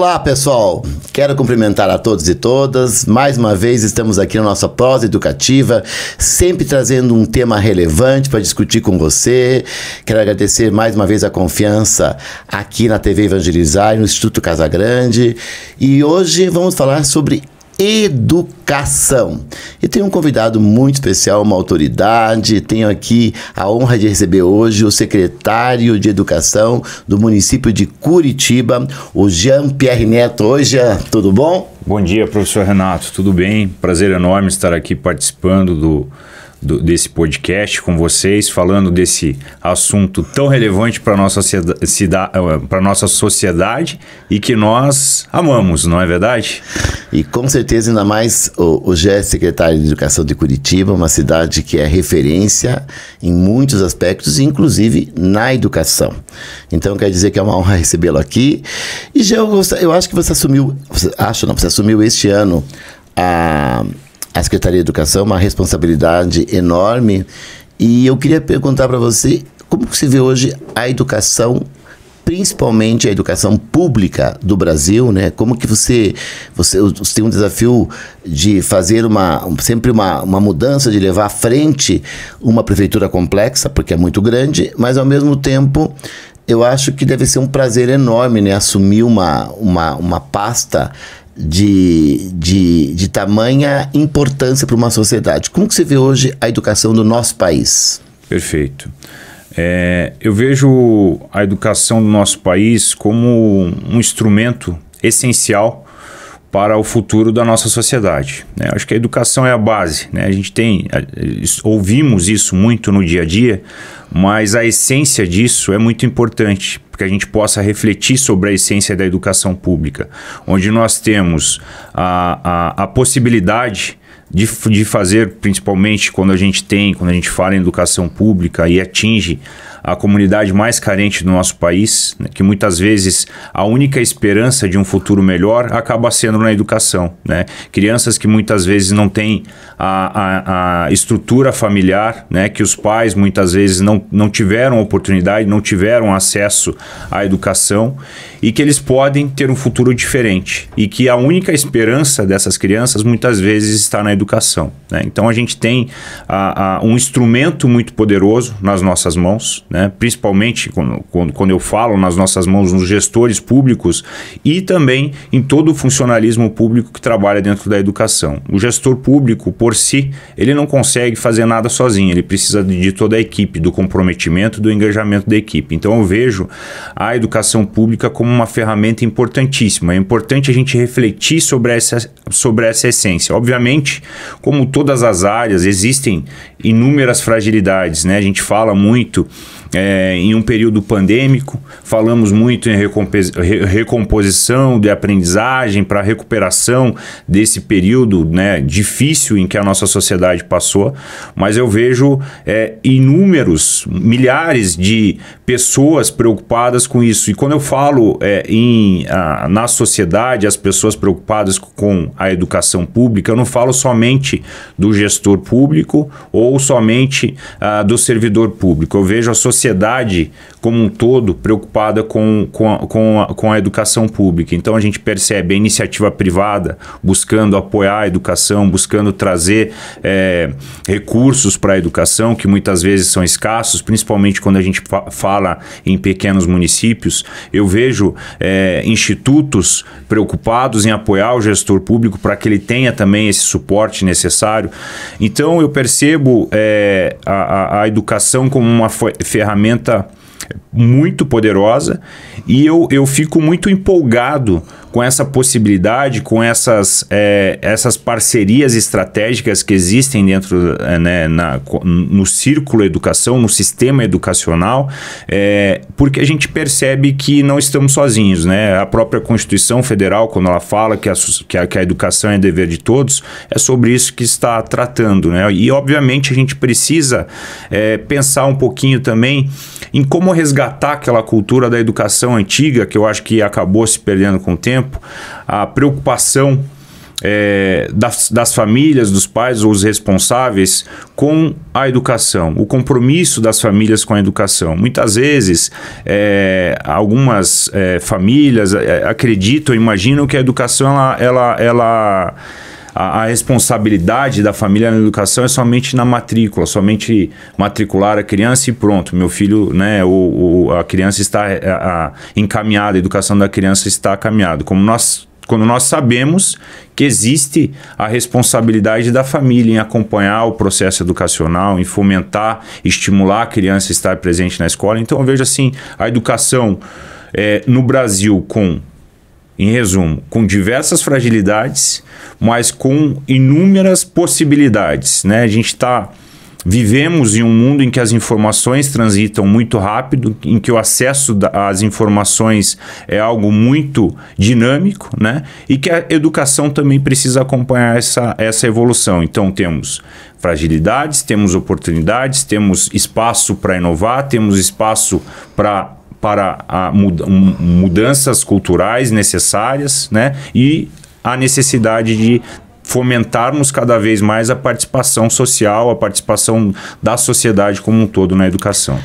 Olá, pessoal! Quero cumprimentar a todos e todas. Mais uma vez estamos aqui na nossa prosa educativa, sempre trazendo um tema relevante para discutir com você. Quero agradecer mais uma vez a confiança aqui na TV Evangelizar, no Instituto Casagrande. E hoje vamos falar sobre educação. E tenho um convidado muito especial, uma autoridade. Tenho aqui a honra de receber hoje o secretário de Educação do município de Curitiba, o Jean-Pierre Neto. Oi, Jean, tudo bom? Bom dia, professor Renato, tudo bem? Prazer enorme estar aqui participando desse podcast com vocês, falando desse assunto tão relevante para a nossa sociedade e que nós amamos, não é verdade? E com certeza, ainda mais, o Gé é secretário de Educação de Curitiba, uma cidade que é referência em muitos aspectos, inclusive na educação. Então, quer dizer que é uma honra recebê-lo aqui. E Gé, eu acho que você assumiu este ano a Secretaria de Educação, uma responsabilidade enorme. E eu queria perguntar para você, como que você vê hoje a educação, principalmente a educação pública do Brasil, né? Como que você tem um desafio de fazer sempre uma mudança, de levar à frente uma prefeitura complexa, porque é muito grande, mas ao mesmo tempo eu acho que deve ser um prazer enorme, né? Assumir uma pasta de tamanha importância para uma sociedade. Como que você vê hoje a educação do nosso país? Perfeito. Eu vejo a educação do nosso país como um instrumento essencial para o futuro da nossa sociedade, né? Acho que a educação é a base, né? Ouvimos isso muito no dia a dia, mas a essência disso é muito importante, porque a gente possa refletir sobre a essência da educação pública, onde nós temos a possibilidade de fazer, principalmente quando a gente fala em educação pública e atinge a comunidade mais carente do nosso país, né, que muitas vezes a única esperança de um futuro melhor acaba sendo na educação, né? Crianças que muitas vezes não têm a estrutura familiar, né, que os pais muitas vezes não tiveram oportunidade, não tiveram acesso à educação e que eles podem ter um futuro diferente e que a única esperança dessas crianças muitas vezes está na educação, né? Então a gente tem um instrumento muito poderoso nas nossas mãos, né? Principalmente quando eu falo nas nossas mãos, nos gestores públicos e também em todo o funcionalismo público que trabalha dentro da educação. O gestor público, por si, ele não consegue fazer nada sozinho, ele precisa de toda a equipe, do comprometimento, do engajamento da equipe. Então eu vejo a educação pública como uma ferramenta importantíssima. É importante a gente refletir sobre essa essência. Obviamente, como todas as áreas, existem inúmeras fragilidades, né? A gente fala muito em um período pandêmico, falamos muito em recomposição de aprendizagem para recuperação desse período, né, difícil em que a nossa sociedade passou, mas eu vejo milhares de pessoas preocupadas com isso. E quando eu falo na sociedade, as pessoas preocupadas com a educação pública, eu não falo somente do gestor público ou somente do servidor público. Eu vejo a sociedade como um todo preocupada com a educação pública. Então a gente percebe a iniciativa privada buscando apoiar a educação, buscando trazer recursos para a educação que muitas vezes são escassos, principalmente quando a gente fala em pequenos municípios. Eu vejo institutos preocupados em apoiar o gestor público para que ele tenha também esse suporte necessário. Então eu percebo a educação como uma ferramenta muito poderosa e eu fico muito empolgado com essa possibilidade, com essas parcerias estratégicas que existem dentro, no círculo educação, no sistema educacional, porque a gente percebe que não estamos sozinhos, né? A própria Constituição Federal, quando ela fala que a educação é dever de todos, é sobre isso que está tratando, né? E obviamente a gente precisa pensar um pouquinho também em como resgatar aquela cultura da educação antiga, que eu acho que acabou se perdendo com o tempo, a preocupação das famílias, dos pais ou os responsáveis com a educação, o compromisso das famílias com a educação. Muitas vezes, algumas famílias acreditam, imaginam que a educação, a responsabilidade da família na educação é somente na matrícula, somente matricular a criança e pronto, meu filho, né, a criança está encaminhada, a educação da criança está caminhada. Quando nós sabemos que existe a responsabilidade da família em acompanhar o processo educacional, em fomentar, estimular a criança a estar presente na escola. Então eu vejo assim, a educação no Brasil em resumo, com diversas fragilidades, mas com inúmeras possibilidades, né? Vivemos em um mundo em que as informações transitam muito rápido, em que o acesso às informações é algo muito dinâmico, né? E que a educação também precisa acompanhar essa evolução. Então temos fragilidades, temos oportunidades, temos espaço para inovar, temos espaço para mudanças culturais necessárias, né? E a necessidade de fomentarmos cada vez mais a participação social, a participação da sociedade como um todo na educação.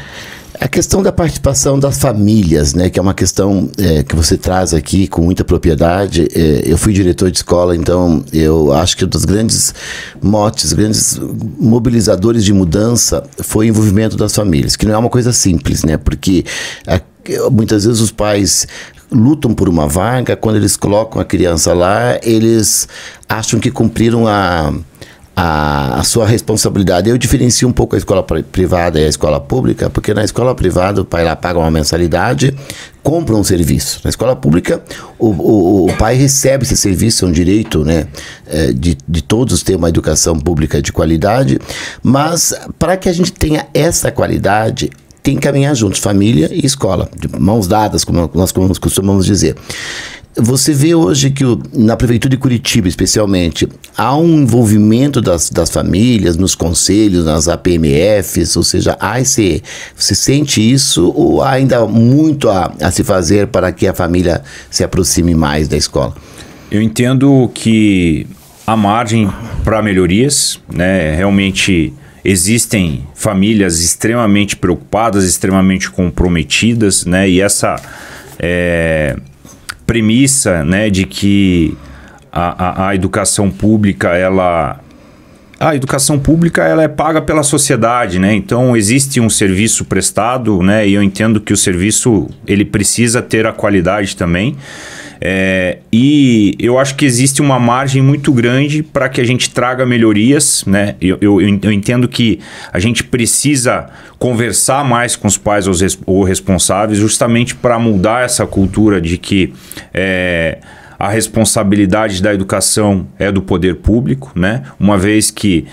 A questão da participação das famílias, né, que é uma questão que você traz aqui com muita propriedade. Eu fui diretor de escola, então eu acho que um dos grandes motes, grandes mobilizadores de mudança foi o envolvimento das famílias, que não é uma coisa simples, né, porque muitas vezes os pais lutam por uma vaga, quando eles colocam a criança lá, eles acham que cumpriram a sua responsabilidade. Eu diferencio um pouco a escola privada e a escola pública, porque na escola privada o pai lá paga uma mensalidade, compra um serviço. Na escola pública o pai recebe esse serviço, é um direito, né, de todos ter uma educação pública de qualidade, mas para que a gente tenha essa qualidade, tem que caminhar juntos, família e escola, de mãos dadas, como nós costumamos dizer. Você vê hoje que na Prefeitura de Curitiba, especialmente, há um envolvimento das famílias, nos conselhos, nas APMFs, ou seja, você sente isso ou há ainda muito a se fazer para que a família se aproxime mais da escola? Eu entendo que há margem para melhorias, né? Realmente existem famílias extremamente preocupadas, extremamente comprometidas, né? E essa premissa, né, de que a educação pública ela é paga pela sociedade, né? Então existe um serviço prestado, né? E eu entendo que o serviço ele precisa ter a qualidade também. E eu acho que existe uma margem muito grande para que a gente traga melhorias, né? Eu entendo que a gente precisa conversar mais com os pais ou responsáveis justamente para mudar essa cultura de que a responsabilidade da educação é do poder público, né? Uma vez que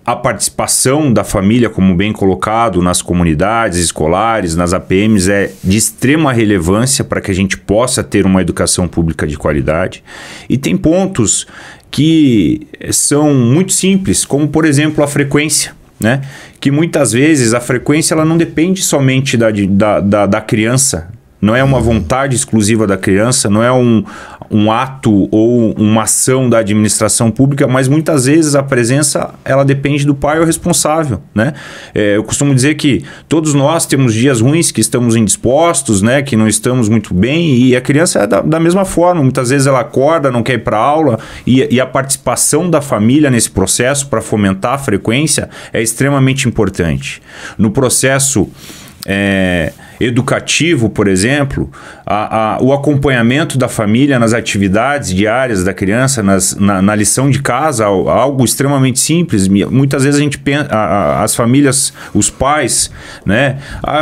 a participação da família, como bem colocado, nas comunidades escolares, nas APMs, é de extrema relevância para que a gente possa ter uma educação pública de qualidade. E tem pontos que são muito simples, como, por exemplo, a frequência, né? Que muitas vezes a frequência ela não depende somente da criança. Não é uma vontade exclusiva da criança, não é um ato ou uma ação da administração pública, mas muitas vezes a presença ela depende do pai ou responsável, né? Eu costumo dizer que todos nós temos dias ruins, que estamos indispostos, né? Que não estamos muito bem, e a criança é da mesma forma. Muitas vezes ela acorda, não quer ir para a aula, e a participação da família nesse processo para fomentar a frequência é extremamente importante. No processo educativo, por exemplo, o acompanhamento da família nas atividades diárias da criança, na lição de casa, algo extremamente simples. Muitas vezes a gente pensa, as famílias, os pais, né?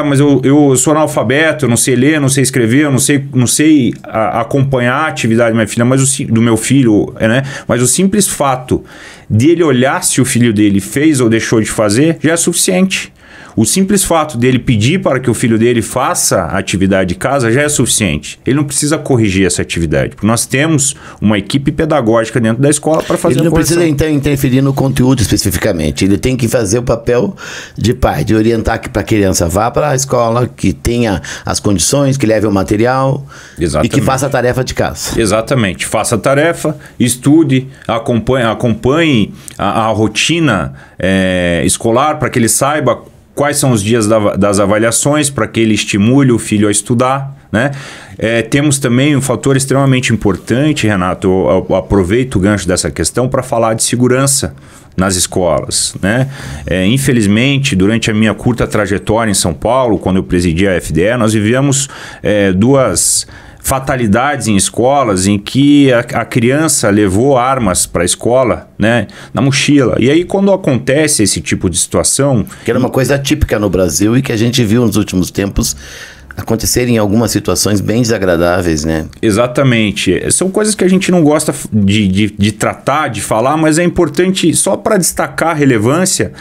Mas eu sou analfabeto, eu não sei ler, não sei escrever, eu não sei acompanhar a atividade da minha filha, do meu filho, né? Mas o simples fato de ele olhar se o filho dele fez ou deixou de fazer já é suficiente. O simples fato dele pedir para que o filho dele faça a atividade de casa já é suficiente. Ele não precisa corrigir essa atividade, porque nós temos uma equipe pedagógica dentro da escola para fazer a correção. Ele não precisa, então, interferir no conteúdo especificamente. Ele tem que fazer o papel de pai, de orientar que para a criança vá para a escola, que tenha as condições, que leve o material. Exatamente. E que faça a tarefa de casa. Exatamente. Faça a tarefa, estude, acompanhe a rotina escolar para que ele saiba quais são os dias das avaliações, para que ele estimule o filho a estudar, né? Temos também um fator extremamente importante, Renato, eu aproveito o gancho dessa questão para falar de segurança nas escolas, né? Infelizmente, durante a minha curta trajetória em São Paulo, quando eu presidi a FDE, nós vivemos duas fatalidades em escolas em que a criança levou armas para a escola, né, na mochila. E aí, quando acontece esse tipo de situação... Que era uma coisa típica no Brasil e que a gente viu nos últimos tempos acontecerem em algumas situações bem desagradáveis, né? Exatamente. São coisas que a gente não gosta de tratar, de falar, mas é importante só para destacar a relevância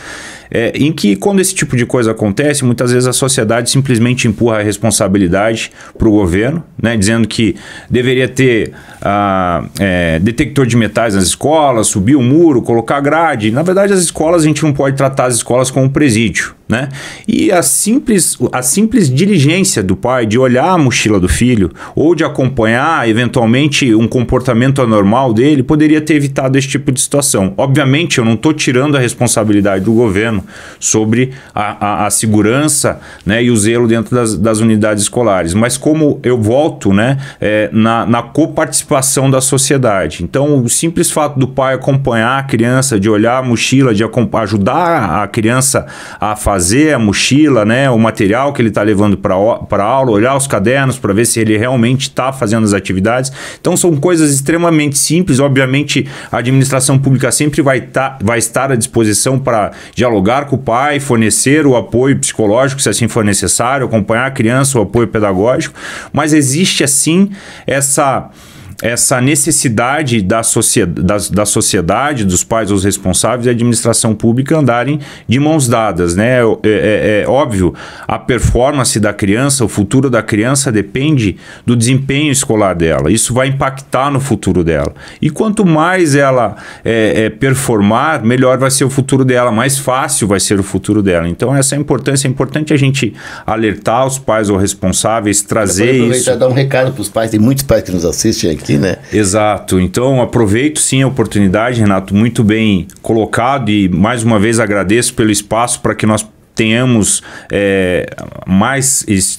em que quando esse tipo de coisa acontece, muitas vezes a sociedade simplesmente empurra a responsabilidade para o governo, né, dizendo que deveria ter detector de metais nas escolas, subir o muro, colocar grade. Na verdade, as escolas, a gente não pode tratar as escolas como um presídio, né? E a simples diligência do pai de olhar a mochila do filho ou de acompanhar eventualmente um comportamento anormal dele poderia ter evitado esse tipo de situação. Obviamente, eu não estou tirando a responsabilidade do governo sobre a segurança, né, e o zelo dentro das unidades escolares, mas como eu volto, né, na coparticipação da sociedade. Então, o simples fato do pai acompanhar a criança, de olhar a mochila, de ajudar a criança a fazer a mochila, né, o material que ele está levando para a aula, olhar os cadernos para ver se ele realmente está fazendo as atividades. Então, são coisas extremamente simples. Obviamente, a administração pública sempre vai estar à disposição para dialogar com o pai, fornecer o apoio psicológico, se assim for necessário, acompanhar a criança, o apoio pedagógico, mas existe, assim, essa necessidade da sociedade, dos pais, os responsáveis e a administração pública andarem de mãos dadas, né? É óbvio, a performance da criança, o futuro da criança depende do desempenho escolar dela. Isso vai impactar no futuro dela. E quanto mais ela performar, melhor vai ser o futuro dela, mais fácil vai ser o futuro dela. Então, essa é a importância. É importante a gente alertar os pais ou responsáveis, trazer isso. Aproveitar e dar um recado para os pais. Tem muitos pais que nos assistem aqui, né? Exato. Então, aproveito sim a oportunidade, Renato, muito bem colocado, e mais uma vez agradeço pelo espaço para que nós tenhamos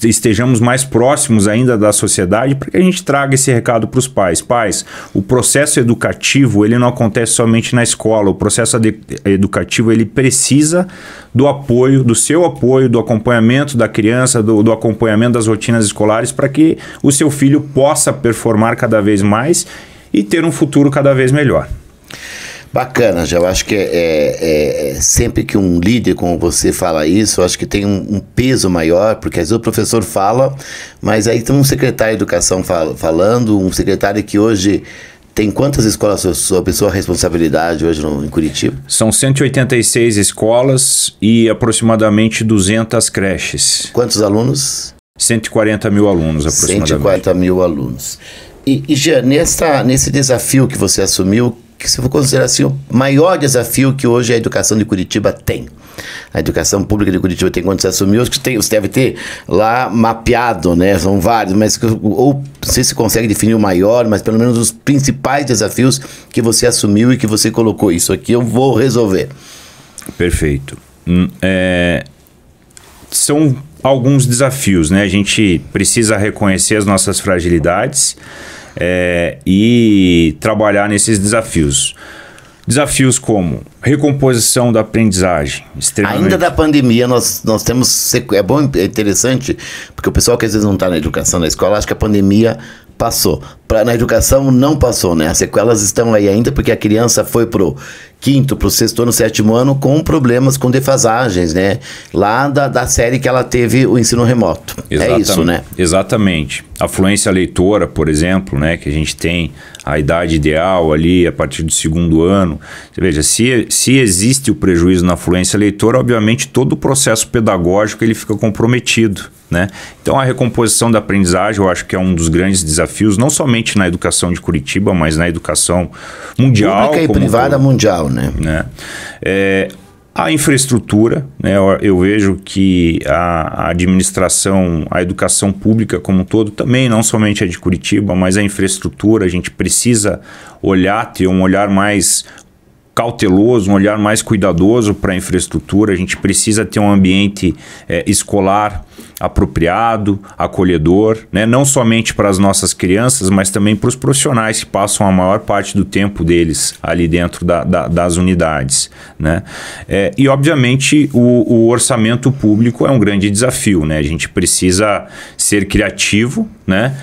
estejamos mais próximos ainda da sociedade, para que a gente traga esse recado para os pais. Pais, o processo educativo, ele não acontece somente na escola. O processo educativo, ele precisa do apoio, do seu apoio, do acompanhamento da criança, do acompanhamento das rotinas escolares, para que o seu filho possa performar cada vez mais e ter um futuro cada vez melhor. Bacana, já eu acho que sempre que um líder como você fala isso, eu acho que tem um peso maior, porque às vezes o professor fala, mas aí tem um secretário de educação falando, um secretário que hoje tem quantas escolas sob sua responsabilidade hoje em Curitiba? São 186 escolas e aproximadamente 200 creches. Quantos alunos? 140 mil alunos aproximadamente. 140 mil alunos. E Jean, nesse desafio que você assumiu, que se for considerar assim, o maior desafio que hoje a educação de Curitiba tem. A educação pública de Curitiba tem, quando você assumiu, acho que você deve ter lá mapeado, né? São vários, mas ou não sei se consegue definir o maior, mas pelo menos os principais desafios que você assumiu e que você colocou. Isso aqui eu vou resolver. Perfeito. São alguns desafios, né? A gente precisa reconhecer as nossas fragilidades e trabalhar nesses desafios. Desafios como recomposição da aprendizagem. Ainda da pandemia, nós temos... É interessante, porque o pessoal que às vezes não está na educação, na escola, acha que a pandemia passou. Na educação não passou, né? As sequelas estão aí ainda, porque a criança foi pro 5º, pro 6º ano, 7º ano com problemas, com defasagens, né? Lá da série que ela teve o ensino remoto. Exatamente. É isso, né? Exatamente. afluência leitora, por exemplo, né, que a gente tem a idade ideal ali a partir do 2º ano. Você veja, se existe o prejuízo na afluência leitora, obviamente todo o processo pedagógico ele fica comprometido, né? Então a recomposição da aprendizagem eu acho que é um dos grandes desafios, não somente na educação de Curitiba, mas na educação mundial. Pública e privada mundial, né? A infraestrutura, né? Eu vejo que a administração, a educação pública como um todo, também não somente a de Curitiba, mas a infraestrutura, a gente precisa ter um olhar mais cauteloso, um olhar mais cuidadoso para a infraestrutura. A gente precisa ter um ambiente escolar apropriado, acolhedor, né? Não somente para as nossas crianças, mas também para os profissionais que passam a maior parte do tempo deles ali dentro das unidades, né? E obviamente o orçamento público é um grande desafio, né? A gente precisa ser criativo, né?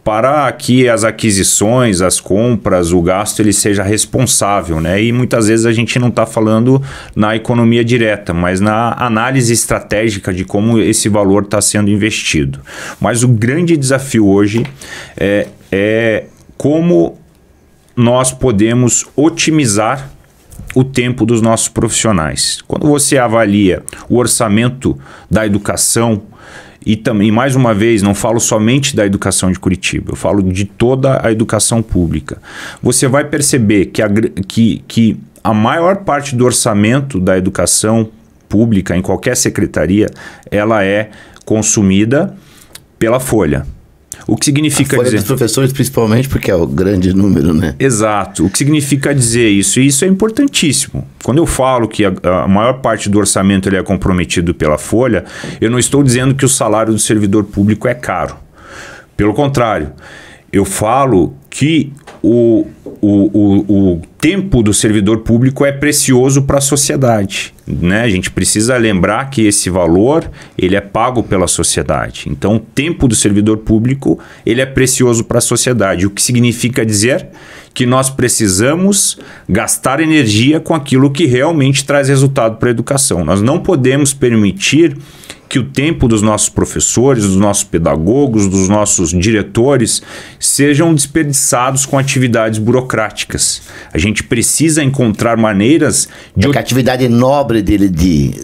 Para que as aquisições, as compras, o gasto ele seja responsável, né? E muitas vezes a gente não está falando na economia direta, mas na análise estratégica de como esse valor está sendo investido. Mas o grande desafio hoje é como nós podemos otimizar o tempo dos nossos profissionais. Quando você avalia o orçamento da educação, e também, mais uma vez, não falo somente da educação de Curitiba, eu falo de toda a educação pública. Você vai perceber que a maior parte do orçamento da educação pública, em qualquer secretaria, ela é consumida pela folha. O que significa dizer... dos professores, principalmente, porque é o grande número, né? Exato. O que significa dizer isso? E isso é importantíssimo. Quando eu falo que a maior parte do orçamento ele é comprometido pela folha, eu não estou dizendo que o salário do servidor público é caro. Pelo contrário, eu falo que o tempo do servidor público é precioso para a sociedade, né? A gente precisa lembrar que esse valor ele é pago pela sociedade. Então, o tempo do servidor público ele é precioso para a sociedade. O que significa dizer que nós precisamos gastar energia com aquilo que realmente traz resultado para a educação. Nós não podemos permitir que o tempo dos nossos professores, dos nossos pedagogos, dos nossos diretores sejam desperdiçados com atividades burocráticas. A gente precisa encontrar maneiras de... que a atividade nobre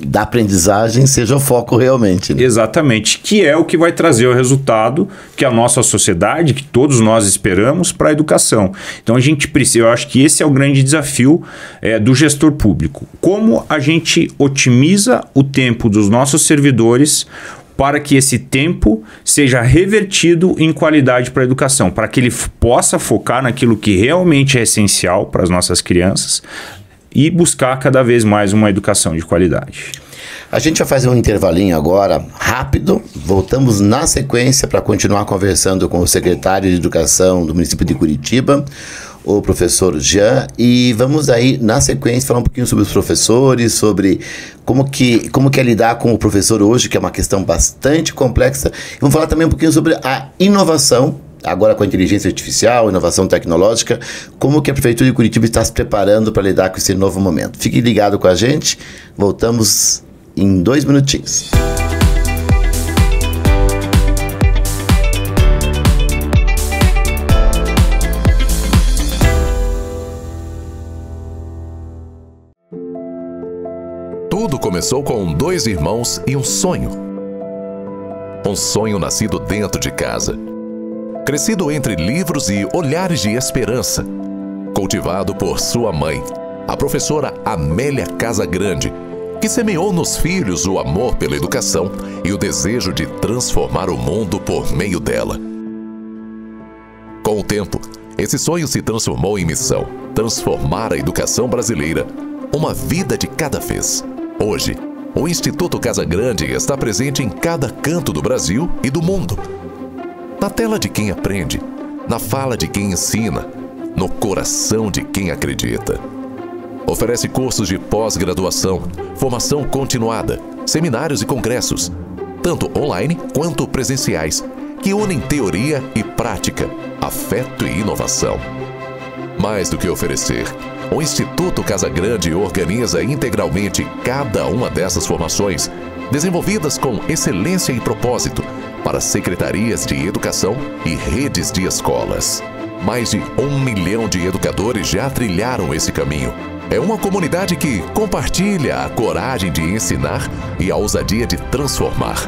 da aprendizagem seja o foco realmente, né? Exatamente, que é o que vai trazer o resultado que a nossa sociedade, que todos nós esperamos para a educação. Então a gente precisa, eu acho que esse é o grande desafio do gestor público. Como a gente otimiza o tempo dos nossos servidores para que esse tempo seja revertido em qualidade para a educação, para que ele possa focar naquilo que realmente é essencial para as nossas crianças e buscar cada vez mais uma educação de qualidade. A gente vai fazer um intervalinho agora, rápido. Voltamos na sequência para continuar conversando com o secretário de Educação do município de Curitiba, o professor Jean, e vamos aí, na sequência, falar um pouquinho sobre os professores, sobre como que é lidar com o professor hoje, que é uma questão bastante complexa. E vamos falar também um pouquinho sobre a inovação, agora com a inteligência artificial, inovação tecnológica, como que a Prefeitura de Curitiba está se preparando para lidar com esse novo momento. Fique ligado com a gente, voltamos em 2 minutinhos. Tudo começou com 2 irmãos e um sonho. Um sonho nascido dentro de casa, crescido entre livros e olhares de esperança, cultivado por sua mãe, a professora Amélia Casagrande, que semeou nos filhos o amor pela educação e o desejo de transformar o mundo por meio dela. Com o tempo, esse sonho se transformou em missão: transformar a educação brasileira, uma vida de cada vez. Hoje, o Instituto Casagrande está presente em cada canto do Brasil e do mundo. Na tela de quem aprende, na fala de quem ensina, no coração de quem acredita. Oferece cursos de pós-graduação, formação continuada, seminários e congressos, tanto online quanto presenciais, que unem teoria e prática, afeto e inovação. Mais do que oferecer, o Instituto Casagrande organiza integralmente cada uma dessas formações, desenvolvidas com excelência e propósito, para secretarias de educação e redes de escolas. Mais de 1 milhão de educadores já trilharam esse caminho. É uma comunidade que compartilha a coragem de ensinar e a ousadia de transformar.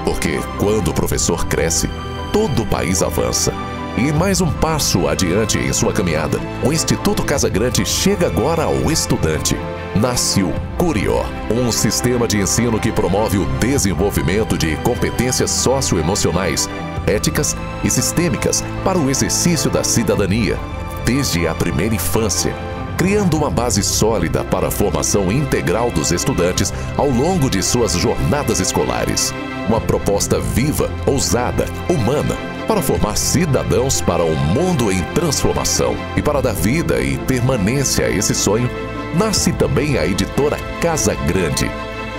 Porque quando o professor cresce, todo o país avança. E mais um passo adiante em sua caminhada, o Instituto Casagrande chega agora ao estudante. Nasce o Curió, um sistema de ensino que promove o desenvolvimento de competências socioemocionais, éticas e sistêmicas para o exercício da cidadania, desde a primeira infância, criando uma base sólida para a formação integral dos estudantes ao longo de suas jornadas escolares. Uma proposta viva, ousada, humana, para formar cidadãos para um mundo em transformação. E para dar vida e permanência a esse sonho, nasce também a editora Casagrande,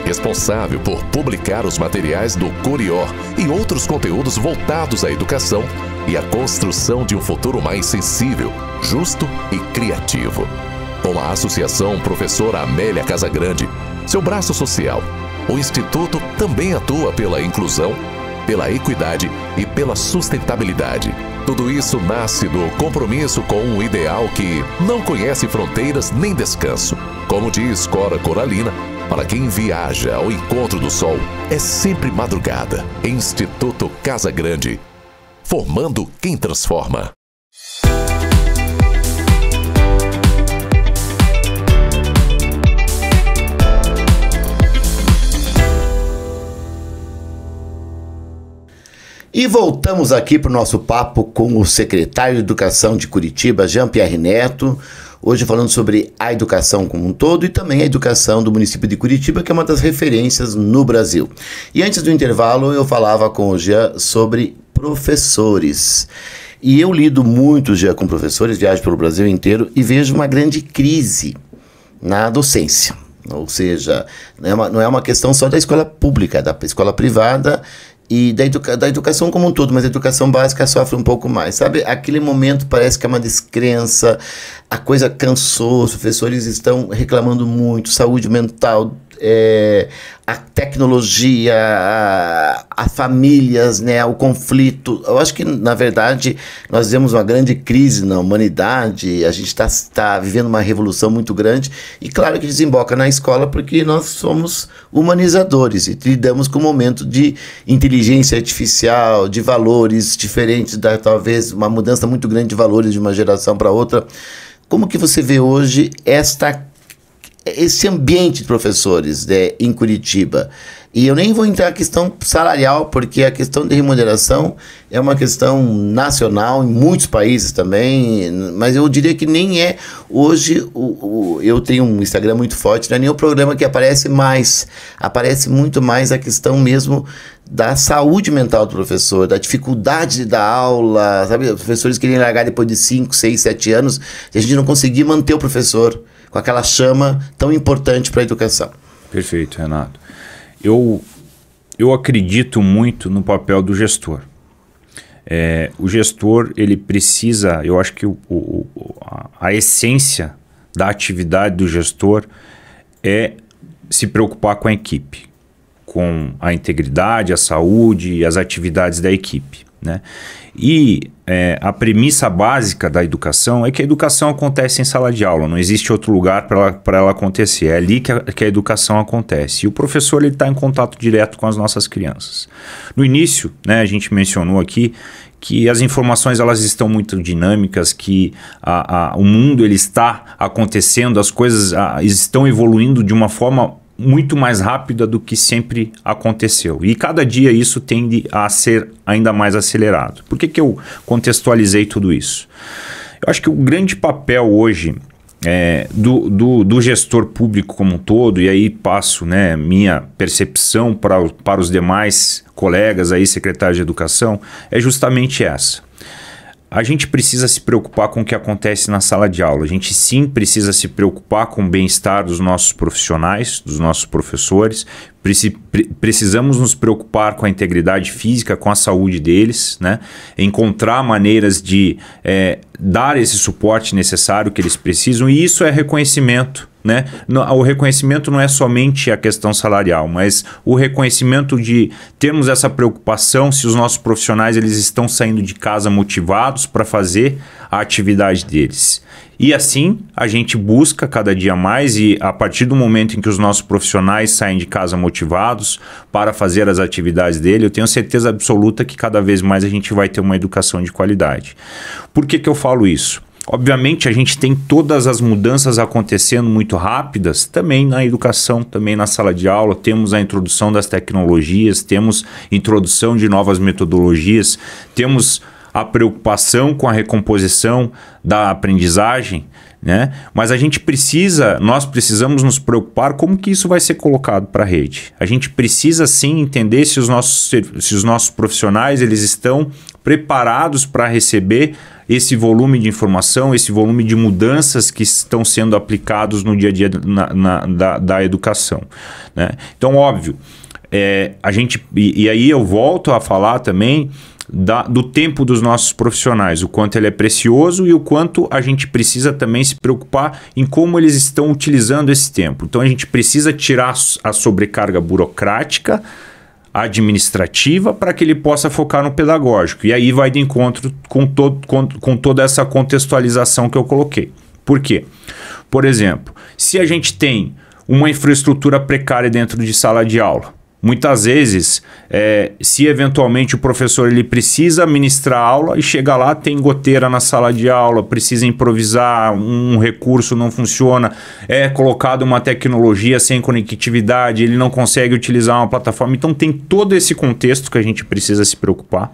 responsável por publicar os materiais do Curió e outros conteúdos voltados à educação e à construção de um futuro mais sensível, justo e criativo. Com a Associação Professora Amélia Casagrande, seu braço social, o Instituto também atua pela inclusão, pela equidade e pela sustentabilidade. Tudo isso nasce do compromisso com um ideal que não conhece fronteiras nem descanso. Como diz Cora Coralina, para quem viaja ao encontro do sol, é sempre madrugada. Instituto Casagrande, formando quem transforma. E voltamos aqui para o nosso papo com o secretário de Educação de Curitiba, Jean-Pierre Neto, hoje falando sobre a educação como um todo e também a educação do município de Curitiba, que é uma das referências no Brasil. E antes do intervalo eu falava com o Jean sobre professores. E eu lido muito já com professores, viajo pelo Brasil inteiro e vejo uma grande crise na docência. Ou seja, não é uma questão só da escola pública, da escola privada e da educação como um todo, mas a educação básica sofre um pouco mais, sabe? Aquele momento parece que é uma descrença, a coisa cansou, os professores estão reclamando muito, saúde mental, a tecnologia, as famílias, né, o conflito. Eu acho que, na verdade, nós vemos uma grande crise na humanidade, a gente está vivendo uma revolução muito grande e claro que desemboca na escola porque nós somos humanizadores e lidamos com um momento de inteligência artificial, de valores diferentes, talvez uma mudança muito grande de valores de uma geração para outra. Como que você vê hoje esse ambiente de professores em Curitiba? E eu nem vou entrar na questão salarial, porque a questão de remuneração é uma questão nacional em muitos países também, mas eu diria que nem é hoje, eu tenho um Instagram muito forte, não é nem o programa que aparece mais, aparece muito mais a questão mesmo da saúde mental do professor, da dificuldade de dar aula, sabe? Os professores querem largar depois de 5, 6, 7 anos, e a gente não conseguir manter o professor com aquela chama tão importante para a educação. Perfeito, Renato. Eu acredito muito no papel do gestor. O gestor, ele precisa, eu acho que a essência da atividade do gestor é se preocupar com a equipe, com a integridade, a saúde e as atividades da equipe, né? E a premissa básica da educação é que a educação acontece em sala de aula, não existe outro lugar para ela acontecer, é ali que a educação acontece. E o professor está em contato direto com as nossas crianças. No início, né, a gente mencionou aqui que as informações elas estão muito dinâmicas, que o mundo ele está acontecendo, as coisas estão evoluindo de uma forma muito mais rápida do que sempre aconteceu. E cada dia isso tende a ser ainda mais acelerado. Por que eu contextualizei tudo isso? Eu acho que o grande papel hoje do gestor público como um todo, e aí passo, né, minha percepção para os demais colegas aí, secretários de educação, é justamente essa. A gente precisa se preocupar com o que acontece na sala de aula. A gente sim precisa se preocupar com o bem-estar dos nossos profissionais, dos nossos professores. Precisamos nos preocupar com a integridade física, com a saúde deles, né? Encontrar maneiras de dar esse suporte necessário que eles precisam, e isso é reconhecimento, né? O reconhecimento não é somente a questão salarial, mas o reconhecimento de termos essa preocupação se os nossos profissionais eles estão saindo de casa motivados para fazer a atividade deles. E assim a gente busca cada dia mais, e a partir do momento em que os nossos profissionais saem de casa motivados para fazer as atividades dele, eu tenho certeza absoluta que cada vez mais a gente vai ter uma educação de qualidade. Por que que eu falo isso? Obviamente a gente tem todas as mudanças acontecendo muito rápidas também na educação, também na sala de aula. Temos a introdução das tecnologias, temos introdução de novas metodologias, temos a preocupação com a recomposição da aprendizagem, né? Mas nós precisamos nos preocupar como que isso vai ser colocado para a rede. A gente precisa sim entender se os nossos profissionais eles estão preparados para receber esse volume de informação, esse volume de mudanças que estão sendo aplicados no dia a dia da educação, né? Então, óbvio, e aí eu volto a falar também do tempo dos nossos profissionais, o quanto ele é precioso e o quanto a gente precisa também se preocupar em como eles estão utilizando esse tempo. Então a gente precisa tirar a sobrecarga burocrática, administrativa, para que ele possa focar no pedagógico. E aí vai de encontro com toda essa contextualização que eu coloquei. Por quê? Por exemplo, se a gente tem uma infraestrutura precária dentro de sala de aula, muitas vezes, se eventualmente o professor ele precisa ministrar aula e chega lá, tem goteira na sala de aula, precisa improvisar, um recurso não funciona, é colocado uma tecnologia sem conectividade, ele não consegue utilizar uma plataforma. Então tem todo esse contexto que a gente precisa se preocupar,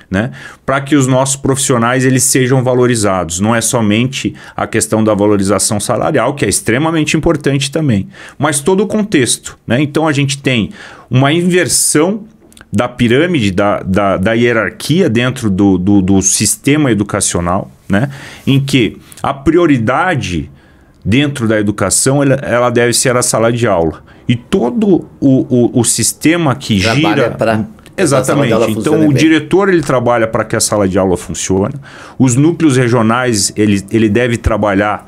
né? Para que os nossos profissionais eles sejam valorizados. Não é somente a questão da valorização salarial, que é extremamente importante também, mas todo o contexto, né? Então a gente tem uma inversão da pirâmide, da hierarquia dentro do sistema educacional, né? Em que a prioridade dentro da educação ela deve ser a sala de aula. E todo o sistema que gira... Exatamente. Então o diretor ele trabalha para que a sala de aula funcione. Os núcleos regionais ele deve trabalhar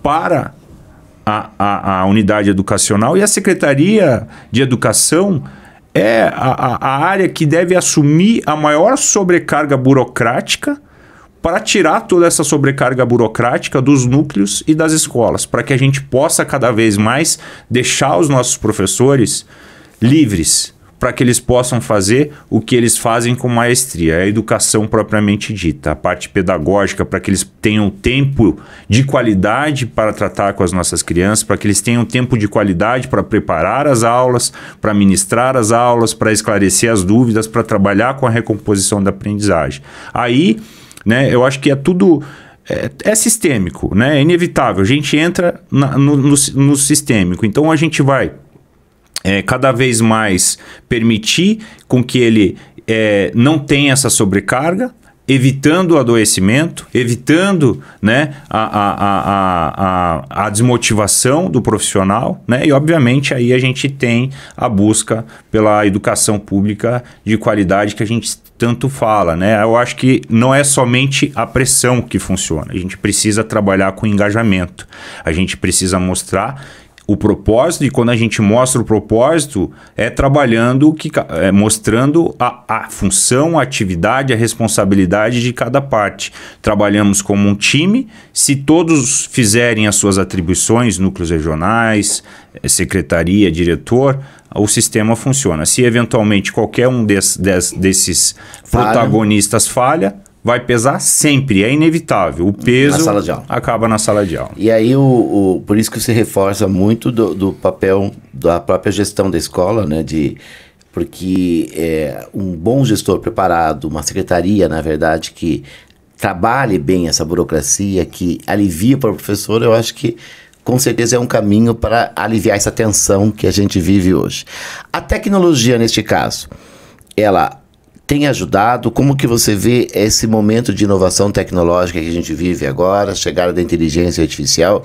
para a unidade educacional, e a Secretaria de Educação é a área que deve assumir a maior sobrecarga burocrática para tirar toda essa sobrecarga burocrática dos núcleos e das escolas, para que a gente possa cada vez mais deixar os nossos professores livres, para que eles possam fazer o que eles fazem com maestria, a educação propriamente dita, a parte pedagógica, para que eles tenham tempo de qualidade para tratar com as nossas crianças, para que eles tenham tempo de qualidade para preparar as aulas, para ministrar as aulas, para esclarecer as dúvidas, para trabalhar com a recomposição da aprendizagem. Aí, né, eu acho que é tudo... É sistêmico, né? É inevitável. A gente entra no sistêmico. Então a gente vai... cada vez mais permitir com que ele não tenha essa sobrecarga, evitando o adoecimento, evitando, né, a desmotivação do profissional, né? E obviamente aí a gente tem a busca pela educação pública de qualidade que a gente tanto fala, né? Eu acho que não é somente a pressão que funciona, a gente precisa trabalhar com engajamento, a gente precisa mostrar o propósito, e quando a gente mostra o propósito, mostrando a função, a atividade, a responsabilidade de cada parte. Trabalhamos como um time, se todos fizerem as suas atribuições, núcleos regionais, secretaria, diretor, o sistema funciona. Se eventualmente qualquer um desses protagonistas falha, vai pesar sempre, é inevitável. O peso acaba na sala de aula. E aí, por isso que se reforça muito do papel da própria gestão da escola, né? Porque um bom gestor preparado, uma secretaria, na verdade, que trabalhe bem essa burocracia, que alivia para o professor, eu acho que com certeza é um caminho para aliviar essa tensão que a gente vive hoje. A tecnologia, neste caso, ela tem ajudado? Como que você vê esse momento de inovação tecnológica que a gente vive agora, a chegada da inteligência artificial,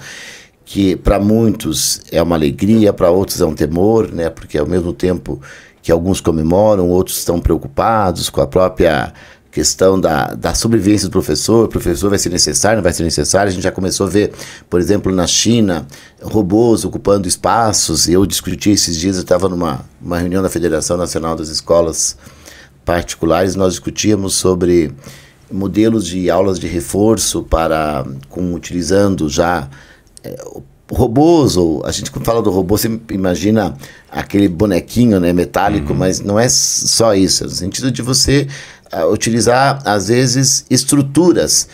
que para muitos é uma alegria, para outros é um temor, né? Porque ao mesmo tempo que alguns comemoram, outros estão preocupados com a própria questão da sobrevivência do professor. O professor vai ser necessário, não vai ser necessário. A gente já começou a ver, por exemplo, na China, robôs ocupando espaços. Eu discuti esses dias, eu estava numa reunião da Federação Nacional das Escolas Particulares, nós discutíamos sobre modelos de aulas de reforço utilizando já robôs, ou a gente quando fala do robô, você imagina aquele bonequinho, né, metálico, mas não é só isso, é no sentido de você utilizar, às vezes, estruturas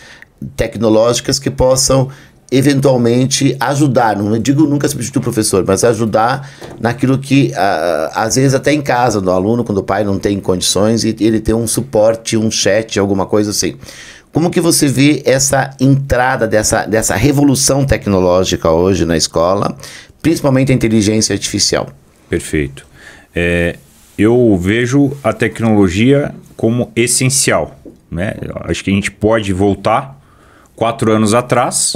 tecnológicas que possam eventualmente ajudar, não digo nunca substituir o professor, mas ajudar naquilo que, às vezes até em casa do aluno, quando o pai não tem condições, e ele tem um suporte, um chat, alguma coisa assim. Como que você vê essa entrada dessa revolução tecnológica hoje na escola, principalmente a inteligência artificial? Perfeito. Eu vejo a tecnologia como essencial, né? Acho que a gente pode voltar 4 anos atrás,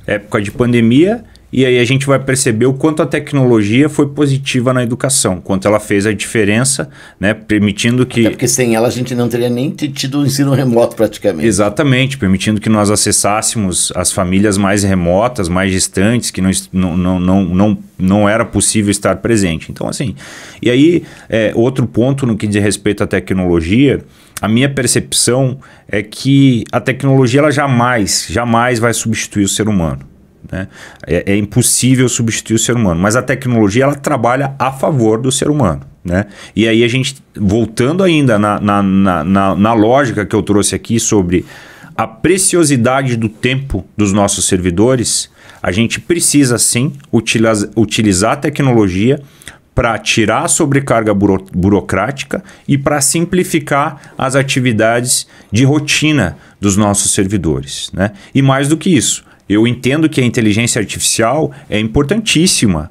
época de pandemia, e aí a gente vai perceber o quanto a tecnologia foi positiva na educação, quanto ela fez a diferença, né, permitindo que... Até porque sem ela a gente não teria nem tido o ensino remoto praticamente. Exatamente, permitindo que nós acessássemos as famílias mais remotas, mais distantes, que não era possível estar presente. Então, assim, e aí, outro ponto no que diz respeito à tecnologia, a minha percepção é que a tecnologia ela jamais vai substituir o ser humano. Né? É impossível substituir o ser humano, mas a tecnologia ela trabalha a favor do ser humano. Né? E aí a gente, voltando ainda na lógica que eu trouxe aqui sobre a preciosidade do tempo dos nossos servidores, a gente precisa sim utilizar a tecnologia para tirar a sobrecarga burocrática e para simplificar as atividades de rotina dos nossos servidores. Né? E mais do que isso, eu entendo que a inteligência artificial é importantíssima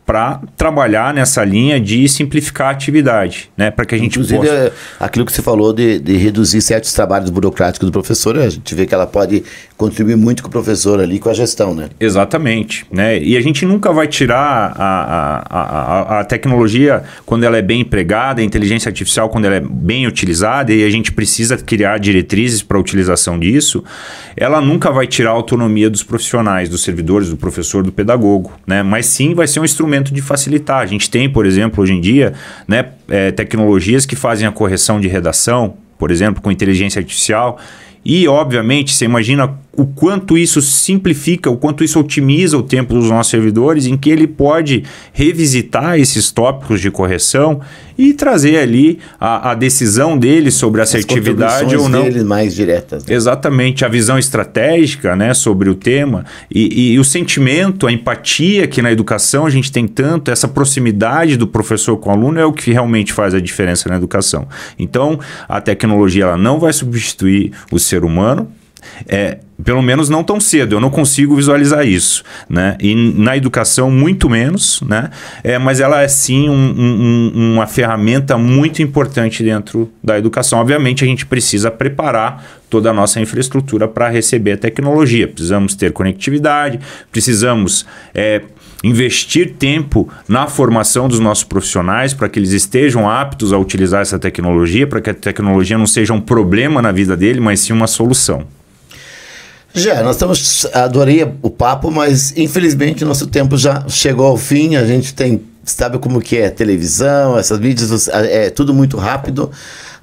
para trabalhar nessa linha de simplificar a atividade, né? Para que a gente inclusive, possa... aquilo que você falou de reduzir certos trabalhos burocráticos do professor, a gente vê que ela pode contribuir muito com o professor ali, com a gestão, né? Exatamente, né? E a gente nunca vai tirar a tecnologia quando ela é bem empregada, a inteligência artificial quando ela é bem utilizada, e a gente precisa criar diretrizes para a utilização disso, ela nunca vai tirar a autonomia dos profissionais, dos servidores, do professor, do pedagogo, né? Mas sim vai ser um instrumento de facilitar. A gente tem, por exemplo, hoje em dia, né, tecnologias que fazem a correção de redação, por exemplo, com inteligência artificial. E, obviamente, você imagina o quanto isso simplifica, o quanto isso otimiza o tempo dos nossos servidores, em que ele pode revisitar esses tópicos de correção e trazer ali a decisão dele sobre assertividade ou não. Dele mais diretas. Né? Exatamente, a visão estratégica, né, sobre o tema e o sentimento, a empatia que na educação a gente tem tanto, essa proximidade do professor com o aluno é o que realmente faz a diferença na educação. Então, a tecnologia ela não vai substituir o ser humano, pelo menos não tão cedo, eu não consigo visualizar isso, né? E na educação muito menos, né? Mas ela é sim uma ferramenta muito importante dentro da educação. Obviamente a gente precisa preparar toda a nossa infraestrutura para receber a tecnologia, precisamos ter conectividade, precisamos investir tempo na formação dos nossos profissionais para que eles estejam aptos a utilizar essa tecnologia, para que a tecnologia não seja um problema na vida dele, mas sim uma solução. Já, adorei o papo, mas infelizmente nosso tempo já chegou ao fim. A gente sabe como que é televisão, essas mídias, é tudo muito rápido.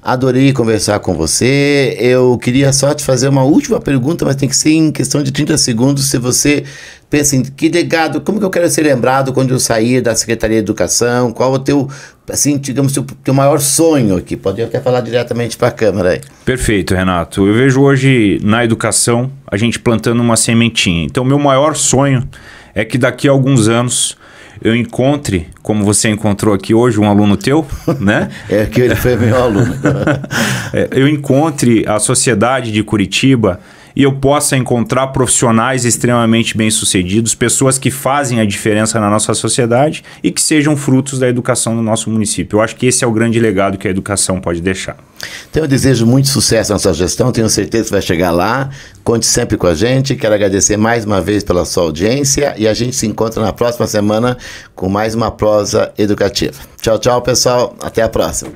Adorei conversar com você. Eu queria só te fazer uma última pergunta, mas tem que ser em questão de 30 segundos. Se você pensa em que legado, como que eu quero ser lembrado quando eu sair da Secretaria de Educação? Qual o teu, assim, digamos, teu maior sonho aqui? Pode até falar diretamente para a câmera aí. Perfeito, Renato. Eu vejo hoje na educação a gente plantando uma sementinha. Então, meu maior sonho é que daqui a alguns anos eu encontre, como você encontrou aqui hoje, um aluno teu, né? Que ele foi meu aluno. Eu encontre a sociedade de Curitiba e eu possa encontrar profissionais extremamente bem-sucedidos, pessoas que fazem a diferença na nossa sociedade e que sejam frutos da educação do nosso município. Eu acho que esse é o grande legado que a educação pode deixar. Então eu desejo muito sucesso na sua gestão, tenho certeza que vai chegar lá. Conte sempre com a gente. Quero agradecer mais uma vez pela sua audiência e a gente se encontra na próxima semana com mais uma prosa educativa. Tchau, tchau, pessoal. Até a próxima.